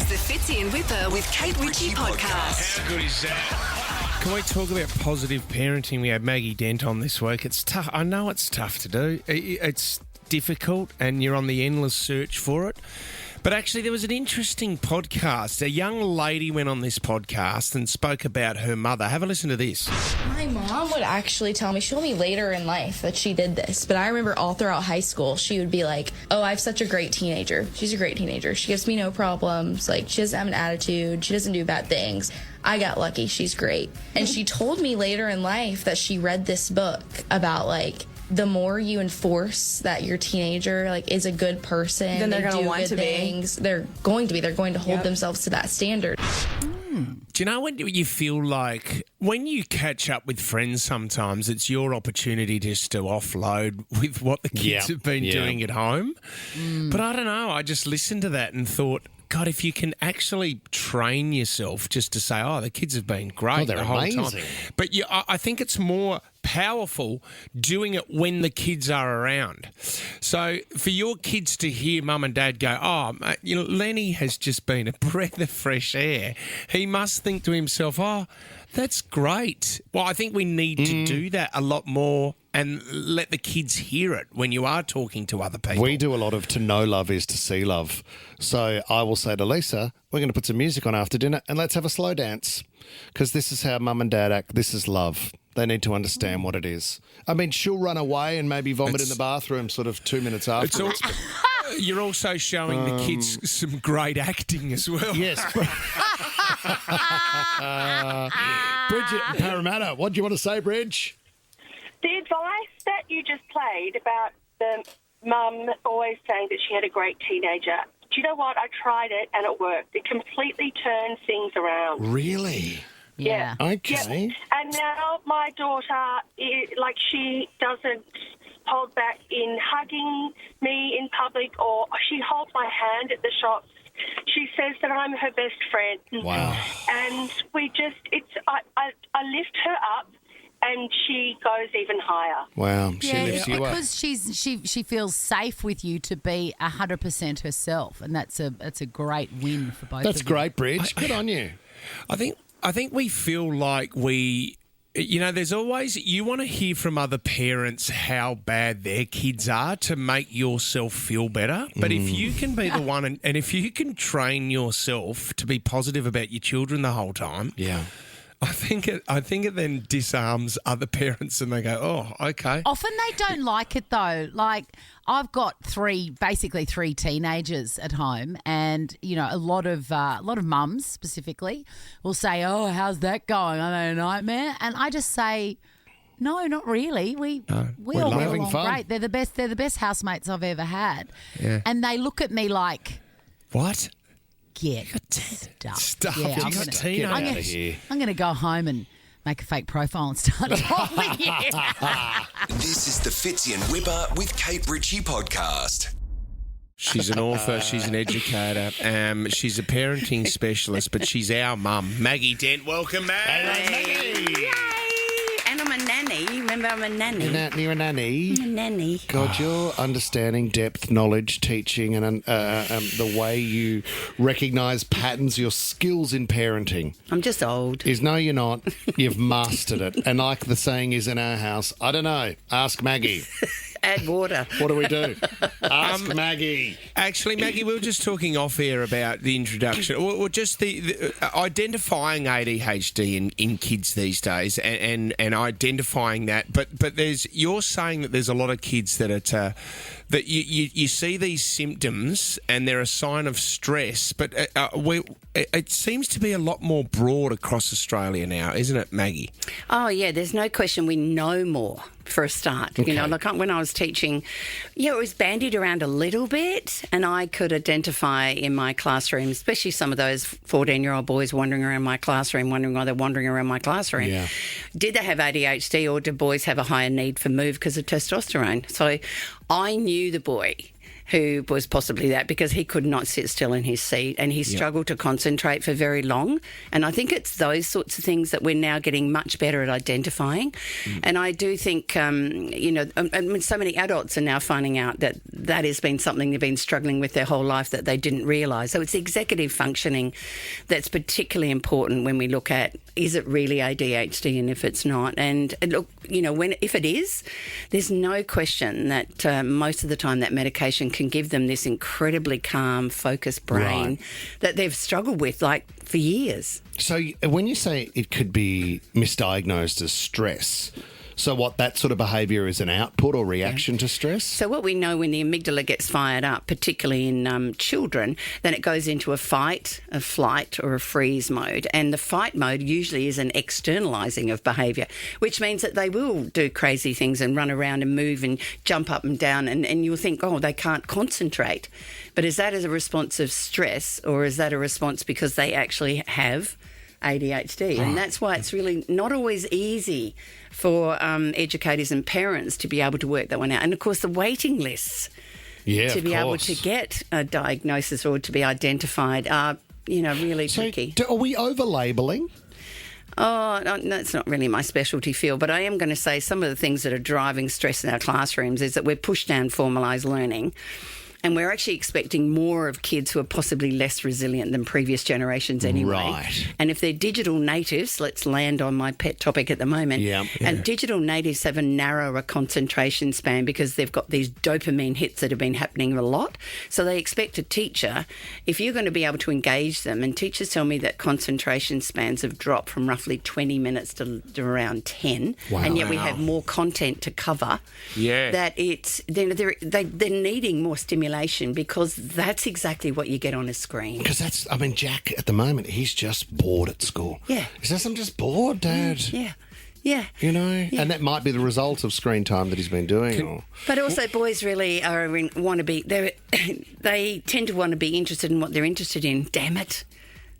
the Fitzy and Whipper with Kate Ritchie podcast. How good is that? Can we talk about positive parenting? We had Maggie Dent on this week. It's tough. I know it's tough to do. It's difficult and you're on the endless search for it. But actually, there was an interesting podcast. A young lady went on this podcast and spoke about her mother. Have a listen to this. My mom would actually tell me, she told me later in life that she did this. But I remember all throughout high school, she would be like, oh, I have such a great teenager. She's a great teenager. She gives me no problems. Like, she doesn't have an attitude. She doesn't do bad things. I got lucky. She's great. And she told me later in life that she read this book about, like, the more you enforce that your teenager, like, is a good person, then they're going to want to things, they're going to hold themselves to that standard. Do you know when you feel like when you catch up with friends sometimes it's your opportunity just to offload with what the kids have been doing at home? But I don't know. I just listened to that and thought, God, if you can actually train yourself just to say, oh, the kids have been great the whole time. But I think it's more powerful doing it when the kids are around. So for your kids to hear mum and dad go, oh, Lenny has just been a breath of fresh air, he must think to himself, oh, that's great. Well, I think we need to do that a lot more and let the kids hear it when you are talking to other people. We do a lot of to know love is to see love. So I will say to Lisa, we're going to put some music on after dinner and let's have a slow dance because this is how mum and dad act. This is love. They need to understand what it is. I mean, she'll run away and maybe vomit in the bathroom sort of 2 minutes afterwards. You're also showing the kids some great acting as well. Yes. Bridget in Parramatta, what do you want to say, Bridge? The advice that you just played about the mum always saying that she had a great teenager, do you know what? I tried it and it worked. It completely turned things around. Really? Yeah. Okay. Yeah. And now my daughter, she doesn't hold back in hugging me in public or she holds my hand at the shops. She says that I'm her best friend. Wow. And I lift her up and she goes even higher. Wow. She lifts you up. Because she feels safe with you to be 100% herself, and that's a great win for both of you. That's great, Bridge. Good on you. I think we feel like there's always, you want to hear from other parents how bad their kids are to make yourself feel better. But if you can be the one and if you can train yourself to be positive about your children the whole time, I think it then disarms other parents and they go, oh, okay. Often they don't like it though. Like I've got basically three teenagers at home, and a lot of mums specifically will say, "Oh, how's that going? Are they a nightmare?" And I just say, "No, not really. We all get along great. They're the best. They're the best housemates I've ever had." Yeah. And they look at me like, "What? Get stuff. Stuff. Yeah, I'm going to go home and make a fake profile and start trolling you." This is the Fitzy and Whipper with Kate Ritchie podcast. She's an author, she's an educator, she's a parenting specialist, but she's our mum. Maggie Dent, welcome, Maggie. Yay! And I'm a nanny. Remember, I'm a nanny. You're a nanny. I'm a nanny. God, your understanding, depth, knowledge, teaching, and the way you recognise patterns, your skills in parenting. I'm just old. No, you're not. You've mastered it. And like the saying is in our house, I don't know, ask Maggie. Add water. What do we do? Ask Maggie. Actually, Maggie, we were just talking off air about the introduction, or just the identifying ADHD in kids these days, and identifying that. But you're saying that there's a lot of kids that that you see these symptoms and they're a sign of stress, but it seems to be a lot more broad across Australia now, isn't it, Maggie? Oh, yeah, there's no question we know more for a start. Okay. When I was teaching, it was bandied around a little bit, and I could identify in my classroom, especially some of those 14-year-old boys wandering around my classroom, wondering why they're wandering around my classroom. Yeah. Did they have ADHD, or do boys have a higher need for move because of testosterone? So I knew the boy. who was possibly that, because he could not sit still in his seat and he struggled to concentrate for very long. And I think it's those sorts of things that we're now getting much better at identifying. And I do think, I mean, so many adults are now finding out that that has been something they've been struggling with their whole life that they didn't realise. So it's executive functioning that's particularly important when we look at, is it really ADHD, and if it's not. And look, if it is, there's no question that most of the time that medication can give them this incredibly calm, focused brain that they've struggled with for years. So when you say it could be misdiagnosed as stress, so what, that sort of behaviour is an output or reaction to stress? So what we know, when the amygdala gets fired up, particularly in children, then it goes into a fight, a flight or a freeze mode. And the fight mode usually is an externalising of behaviour, which means that they will do crazy things and run around and move and jump up and down, and you'll think, oh, they can't concentrate. But is that as a response of stress, or is that a response because they actually have ADHD? And that's why it's really not always easy for educators and parents to be able to work that one out. And, of course, the waiting lists to be able to get a diagnosis or to be identified are, really tricky. Are we over-labelling? Oh, no, that's not really my specialty field, but I am going to say some of the things that are driving stress in our classrooms is that we're pushed down formalised learning. And we're actually expecting more of kids who are possibly less resilient than previous generations anyway. Right. And if they're digital natives, let's land on my pet topic at the moment. And digital natives have a narrower concentration span because they've got these dopamine hits that have been happening a lot. So they expect a teacher, if you're going to be able to engage them, and teachers tell me that concentration spans have dropped from roughly 20 minutes to around 10, and yet we have more content to cover, that it's they're needing more stimulation, because that's exactly what you get on a screen. Because Jack, at the moment, he's just bored at school. Yeah. He says, I'm just bored, Dad. Yeah. And that might be the result of screen time that he's been doing. But also, boys really want to be, they tend to want to be interested in what they're interested in. Damn it.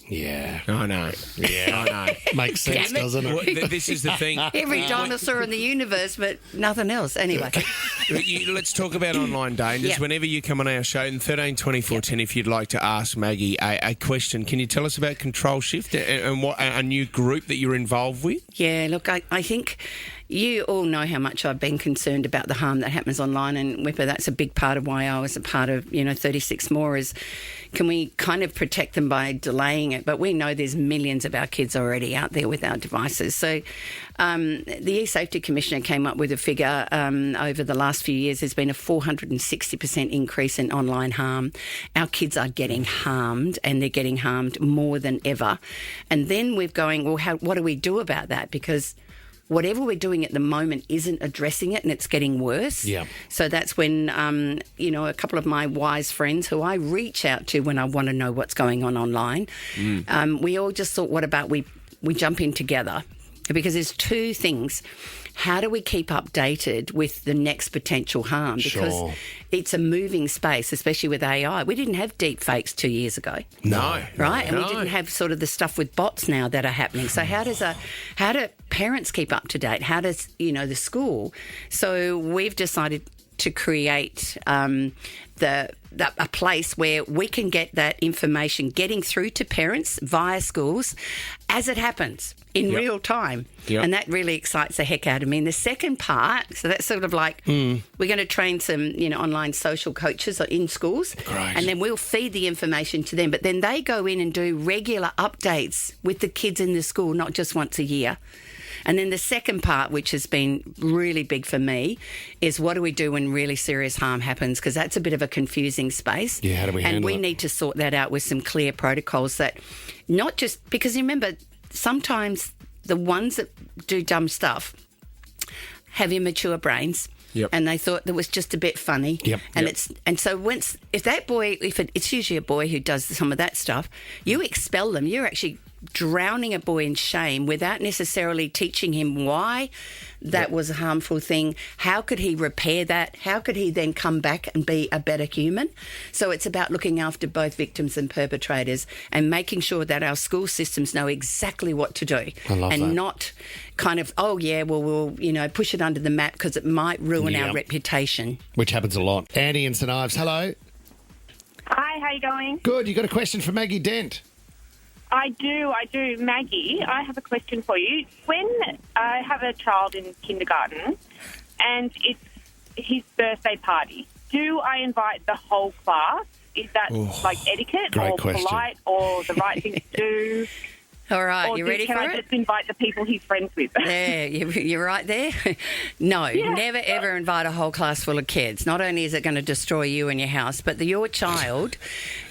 Yeah. I know. Yeah, I know. Makes sense, doesn't it? Well, this is the thing. Every dinosaur in the universe, but nothing else. Anyway. Let's talk about online dangers. Yep. Whenever you come on our show, in 13 24 10, if you'd like to ask Maggie a question, can you tell us about Control Shift and what a new group that you're involved with? Yeah, look, I think you all know how much I've been concerned about the harm that happens online, and Whipper, that's a big part of why I was a part of 36 More, is can we kind of protect them by delaying it? But we know there's millions of our kids already out there with our devices. So the E-Safety Commissioner came up with a figure over the last few years. There's been a 460% increase in online harm. Our kids are getting harmed, and they're getting harmed more than ever. And then we're going, well, what do we do about that? Because whatever we're doing at the moment isn't addressing it, and it's getting worse. Yeah. So that's when, a couple of my wise friends who I reach out to when I want to know what's going on online, we all just thought, what about we jump in together? Because there's two things. How do we keep updated with the next potential harm? Because it's a moving space, especially with AI. We didn't have deep fakes 2 years ago. No. Right? And we didn't have sort of the stuff with bots now that are happening. So how do parents keep up to date? How does, the school? So we've decided to create a place where we can get that information getting through to parents via schools as it happens in real time. Yep. And that really excites the heck out of me. And the second part, so that's sort of like we're going to train some, online social coaches in schools. Great. And then we'll feed the information to them. But then they go in and do regular updates with the kids in the school, not just once a year. And then the second part, which has been really big for me, is what do we do when really serious harm happens? Because that's a bit of a confusing space. Yeah, how do we handle it? And we need to sort that out with some clear protocols that not just... Because remember, sometimes the ones that do dumb stuff have immature brains. Yep. And they thought that was just a bit funny. Yep. And so if that boy, it's usually a boy who does some of that stuff, you expel them. You're actually drowning a boy in shame without necessarily teaching him why that was a harmful thing. How could he repair that? How could he then come back and be a better human? So it's about looking after both victims and perpetrators and making sure that our school systems know exactly what to do. I love and that. not kind of, we'll push it under the map because it might ruin our reputation. Which happens a lot. Andy in St Ives, hello. Hi, how you going? Good. You got a question for Maggie Dent? I do. Maggie, I have a question for you. When I have a child in kindergarten and it's his birthday party, do I invite the whole class? Is that etiquette or polite or the right thing to do? All right, you ready for it? Can I just invite the people he's friends with? Yeah, you're right there. No, never ever invite a whole class full of kids. Not only is it going to destroy you and your house, but your child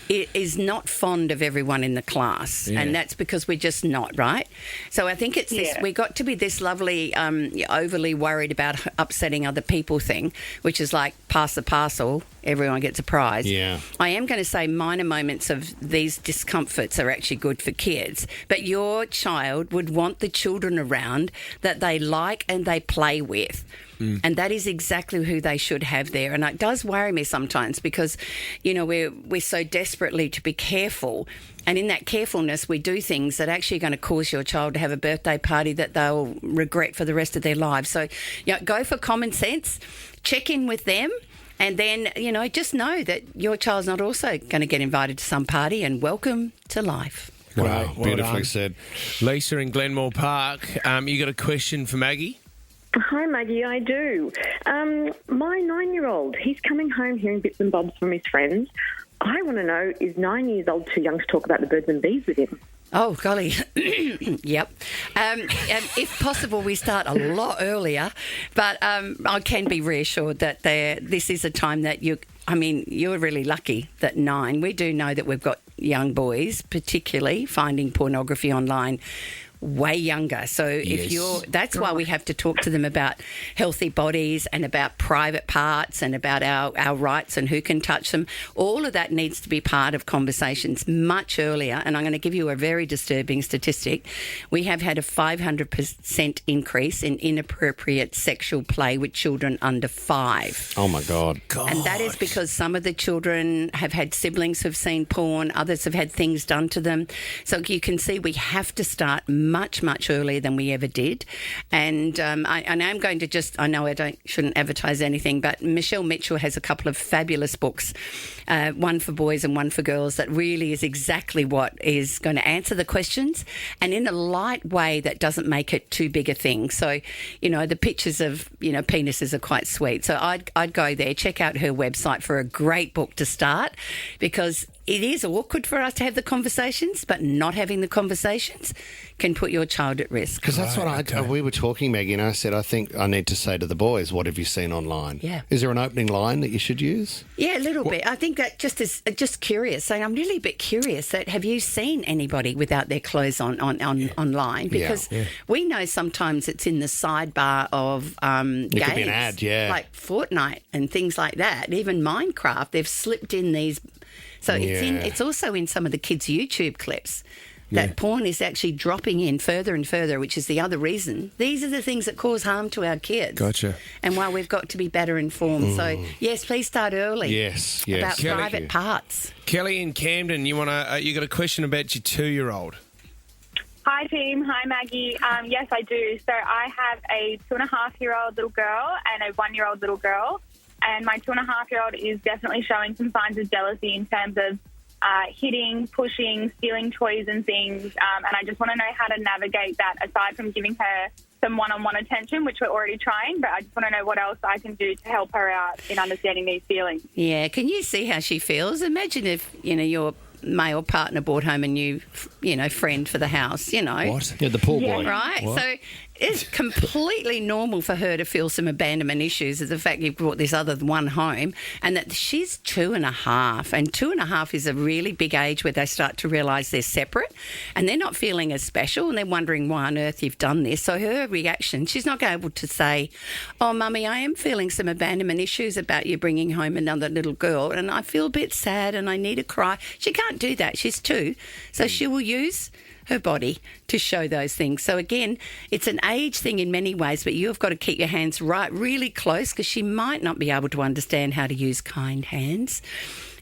is not fond of everyone in the class, and that's because we're just not, right? So I think it's this, we got to be this lovely, overly worried about upsetting other people thing, which is like pass the parcel, everyone gets a prize. Yeah. I am going to say minor moments of these discomforts are actually good for kids, but your child would want the children around that they like and they play with. And that is exactly who they should have there. And it does worry me sometimes because, we're so desperately to be careful. And in that carefulness, we do things that actually are going to cause your child to have a birthday party that they'll regret for the rest of their lives. So, go for common sense, check in with them. And then, just know that your child's not also going to get invited to some party, and welcome to life. Wow, Well beautifully done. said. Lisa in Glenmore Park, you got a question for Maggie? Hi, Maggie, I do. My 9-year-old, he's coming home hearing bits and bobs from his friends. I want to know, is 9 years old too young to talk about the birds and bees with him? Oh, golly. Yep. If possible, we start a lot earlier, but I can be reassured that this is a time that you're really lucky that 9. We do know that we've got young boys, particularly, finding pornography online way younger. So that's why we have to talk to them about healthy bodies and about private parts and about our rights and who can touch them. All of that needs to be part of conversations much earlier. And I'm going to give you a very disturbing statistic. We have had a 500% increase in inappropriate sexual play with children under 5. Oh, my God. And that is because some of the children have had siblings who've seen porn, others have had things done to them. So you can see we have to start much, much earlier than we ever did. And I'm going to I know I shouldn't advertise anything, but Michelle Mitchell has a couple of fabulous books, one for boys and one for girls, that really is exactly what is going to answer the questions, and in a light way that doesn't make it too big a thing. So, the pictures of, penises are quite sweet. So I'd go there, check out her website for a great book to start, because it is awkward for us to have the conversations, but not having the conversations can put your child at risk. Because that's what we were talking, Maggie, and I said, I think I need to say to the boys, what have you seen online? Yeah. Is there an opening line that you should use? Yeah, a little bit. I think that just curious. Saying, I'm really a bit curious that have you seen anybody without their clothes on online? Because we know sometimes it's in the sidebar of games. It could be an ad, like Fortnite and things like that. Even Minecraft, they've slipped in these. So it's also in some of the kids' YouTube clips that porn is actually dropping in further and further, which is the other reason. These are the things that cause harm to our kids. Gotcha. And while we've got to be better informed. So, yes, please start early. Yes. About Kelly, private parts. Kelly in Camden, you got a question about your 2-year-old? Hi, team. Hi, Maggie. Yes, I do. So I have a 2.5-year-old little girl and a 1-year-old little girl. And my 2.5-year-old is definitely showing some signs of jealousy in terms of hitting, pushing, stealing toys and things. And I just want to know how to navigate that, aside from giving her some one-on-one attention, which we're already trying. But I just want to know what else I can do to help her out in understanding these feelings. Yeah. Can you see how she feels? Imagine if, your male partner brought home a new, friend for the house, What? Yeah, the pool boy. Right? What? So it's completely normal for her to feel some abandonment issues of the fact you've brought this other one home, and that she's 2.5. And 2.5 is a really big age where they start to realise they're separate and they're not feeling as special, and they're wondering why on earth you've done this. So her reaction, she's not able to say, oh, Mummy, I am feeling some abandonment issues about you bringing home another little girl, and I feel a bit sad and I need to cry. She can't do that. She's 2. So she will use her body to show those things. So again, it's an age thing in many ways, but you've got to keep your hands really close because she might not be able to understand how to use kind hands.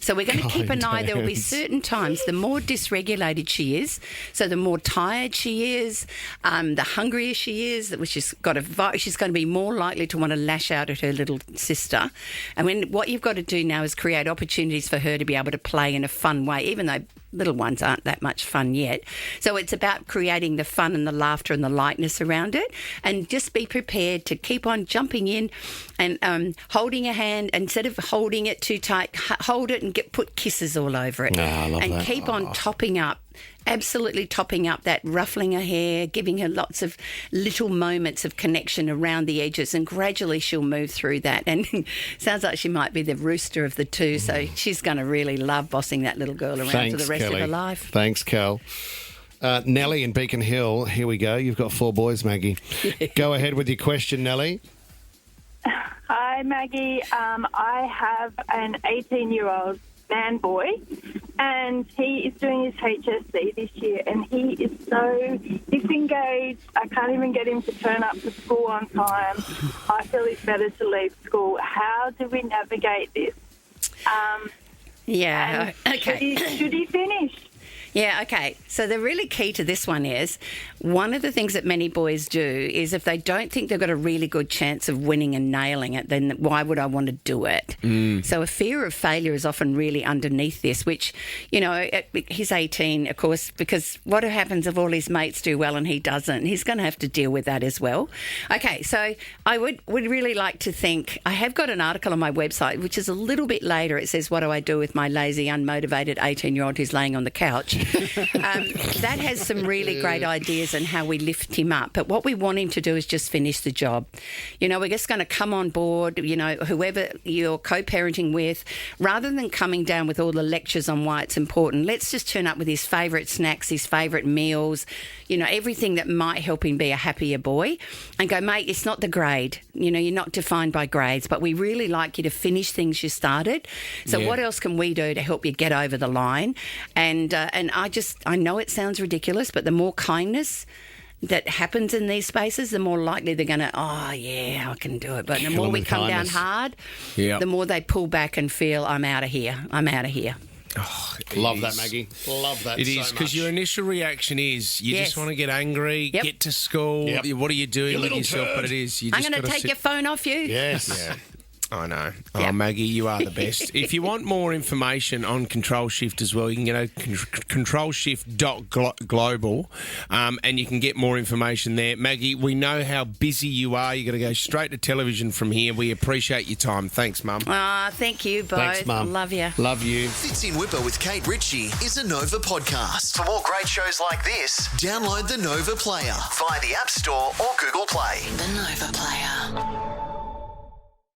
So we're going to keep an eye. There will be certain times, the more dysregulated she is, so the more tired she is, the hungrier she is, she's going to be more likely to want to lash out at her little sister. And what you've got to do now is create opportunities for her to be able to play in a fun way, even though little ones aren't that much fun yet. So it's about creating the fun and the laughter and the lightness around it, and just be prepared to keep on jumping in and holding a hand. Instead of holding it too tight, hold it and put kisses all over it. I love that. Keep on topping up. Absolutely topping up that, ruffling her hair, giving her lots of little moments of connection around the edges, and gradually she'll move through that. And sounds like she might be the rooster of the two, so she's going to really love bossing that little girl around for the rest of her life. Thanks, Cal. Nellie in Beacon Hill, here we go. You've got 4 boys, Maggie. Go ahead with your question, Nellie. Hi, Maggie. I have an 18-year-old man boy, and he is doing his HSC this year, and he is so disengaged. I can't even get him to turn up to school on time. I feel it's better to leave school. How do we navigate this? Okay. Should he finish? Yeah, okay. So the really key to this one is, one of the things that many boys do is if they don't think they've got a really good chance of winning and nailing it, then why would I want to do it? So a fear of failure is often really underneath this, which, he's 18, of course, because what happens if all his mates do well and he doesn't? He's going to have to deal with that as well. Okay, so I would really like to think, I have got an article on my website, which is a little bit later. It says, what do I do with my lazy, unmotivated 18-year-old who's laying on the couch? That has some really great ideas on how we lift him up. But what we want him to do is just finish the job. We're just going to come on board, whoever you're co-parenting with, rather than coming down with all the lectures on why it's important, let's just turn up with his favourite snacks, his favourite meals, everything that might help him be a happier boy, and go, mate, it's not the grade. You're not defined by grades, but we really like you to finish things you started. So what else can we do to help you get over the line? And I know it sounds ridiculous, but the more kindness that happens in these spaces, the more likely they're going to, I can do it. But the more we come down hard, the more they pull back and feel, I'm out of here. Oh, Love that, Maggie. Love that. It is, because your initial reaction is you just want to get angry, get to school. What are you doing with yourself? But it is. I'm going to take your phone off you. Yes. Yeah. I know. Oh, Maggie, you are the best. If you want more information on Control Shift as well, you can go to controlshift.global and you can get more information there. Maggie, we know how busy you are. You've got to go straight to television from here. We appreciate your time. Thanks, Mum. Thank you both. Thanks, Mum. Love you. Love you. Fitzy and Whipper with Kate Ritchie is a Nova podcast. For more great shows like this, download the Nova Player via the App Store or Google Play. The Nova Player.